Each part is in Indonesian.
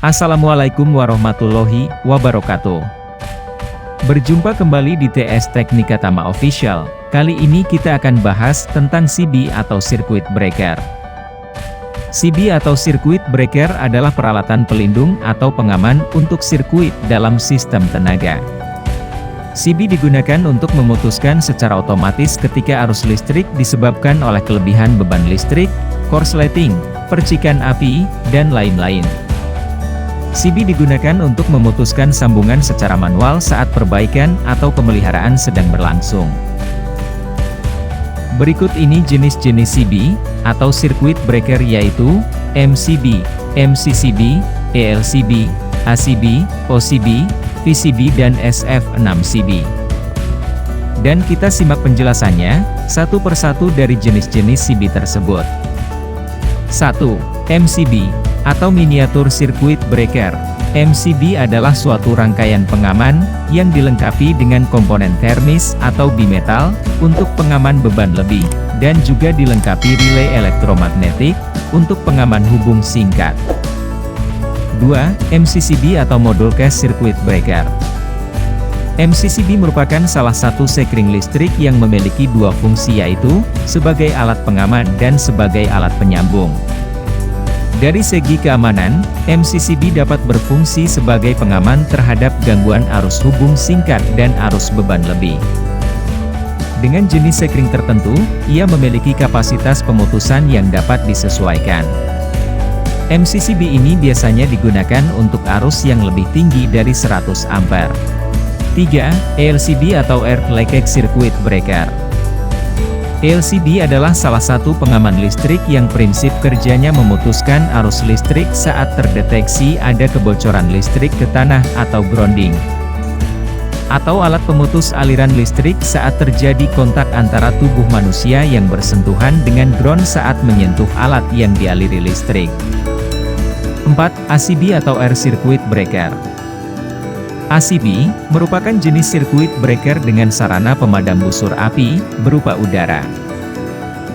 Assalamualaikum warahmatullahi wabarakatuh. Berjumpa kembali di TS Teknika Tama Official. Kali ini kita akan bahas tentang CB atau Circuit Breaker. CB atau Circuit Breaker adalah peralatan pelindung atau pengaman untuk sirkuit dalam sistem tenaga. CB digunakan untuk memutuskan secara otomatis ketika arus listrik disebabkan oleh kelebihan beban listrik, korsleting, percikan api, dan lain-lain. CB digunakan untuk memutuskan sambungan secara manual saat perbaikan atau pemeliharaan sedang berlangsung. Berikut ini jenis-jenis CB atau Circuit Breaker yaitu MCB, MCCB, ELCB, ACB, OCB, VCB dan SF6CB. Dan kita simak penjelasannya, satu persatu dari jenis-jenis CB tersebut. 1. MCB atau Miniatur Circuit Breaker. MCB adalah suatu rangkaian pengaman yang dilengkapi dengan komponen termis atau bimetal untuk pengaman beban lebih, dan juga dilengkapi relay elektromagnetik untuk pengaman hubung singkat. 2. MCCB atau Modul Case Circuit Breaker. MCCB merupakan salah satu sekring listrik yang memiliki dua fungsi, yaitu sebagai alat pengaman dan sebagai alat penyambung. Dari segi keamanan, MCCB dapat berfungsi sebagai pengaman terhadap gangguan arus hubung singkat dan arus beban lebih. Dengan jenis sekring tertentu, ia memiliki kapasitas pemutusan yang dapat disesuaikan. MCCB ini biasanya digunakan untuk arus yang lebih tinggi dari 100 ampere. 3. ELCB atau Earth Leakage Circuit Breaker. ELCB adalah salah satu pengaman listrik yang prinsip kerjanya memutuskan arus listrik saat terdeteksi ada kebocoran listrik ke tanah atau grounding. Atau alat pemutus aliran listrik saat terjadi kontak antara tubuh manusia yang bersentuhan dengan ground saat menyentuh alat yang dialiri listrik. 4. ACB atau Air Circuit Breaker. ACB merupakan jenis sirkuit breaker dengan sarana pemadam busur api berupa udara.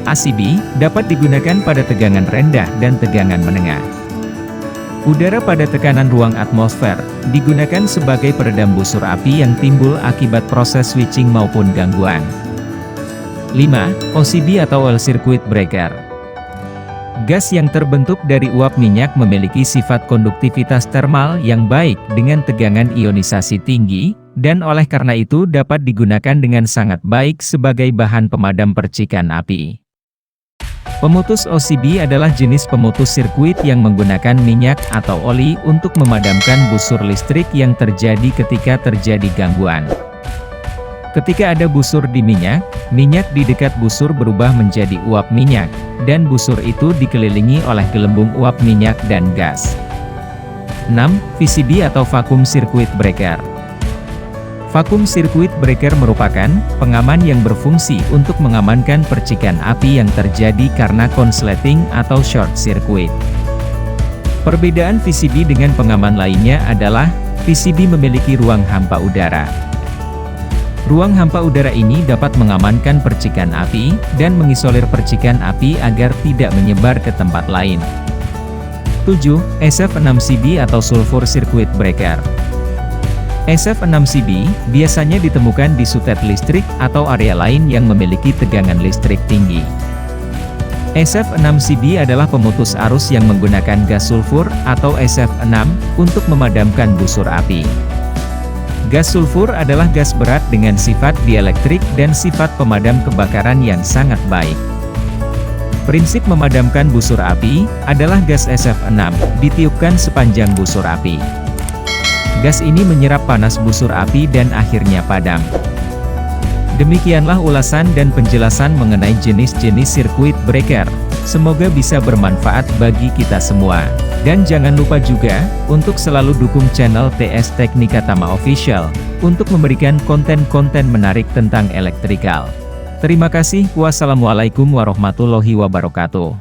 ACB dapat digunakan pada tegangan rendah dan tegangan menengah. Udara pada tekanan ruang atmosfer digunakan sebagai peredam busur api yang timbul akibat proses switching maupun gangguan. 5. OCB atau Oil Circuit Breaker. Gas yang terbentuk dari uap minyak memiliki sifat konduktivitas termal yang baik dengan tegangan ionisasi tinggi, dan oleh karena itu dapat digunakan dengan sangat baik sebagai bahan pemadam percikan api. Pemutus OCB adalah jenis pemutus sirkuit yang menggunakan minyak atau oli untuk memadamkan busur listrik yang terjadi ketika terjadi gangguan. Ketika ada busur di minyak, minyak di dekat busur berubah menjadi uap minyak, dan busur itu dikelilingi oleh gelembung uap minyak dan gas. 6. VCB atau Vacuum Circuit Breaker. Vacuum Circuit Breaker merupakan pengaman yang berfungsi untuk mengamankan percikan api yang terjadi karena konsleting atau short circuit. Perbedaan VCB dengan pengaman lainnya adalah, VCB memiliki ruang hampa udara. Ruang hampa udara ini dapat mengamankan percikan api, dan mengisolir percikan api agar tidak menyebar ke tempat lain. 7. SF6CB atau Sulfur Circuit Breaker. SF6CB biasanya ditemukan di sutet listrik atau area lain yang memiliki tegangan listrik tinggi. SF6CB adalah pemutus arus yang menggunakan gas sulfur atau SF6 untuk memadamkan busur api. Gas sulfur adalah gas berat dengan sifat dielektrik dan sifat pemadam kebakaran yang sangat baik. Prinsip memadamkan busur api adalah gas SF6 ditiupkan sepanjang busur api. Gas ini menyerap panas busur api dan akhirnya padam. Demikianlah ulasan dan penjelasan mengenai jenis-jenis sirkuit breaker. Semoga bisa bermanfaat bagi kita semua. Dan jangan lupa juga, untuk selalu dukung channel TS Teknika Tama Official, untuk memberikan konten-konten menarik tentang elektrikal. Terima kasih, wassalamualaikum warahmatullahi wabarakatuh.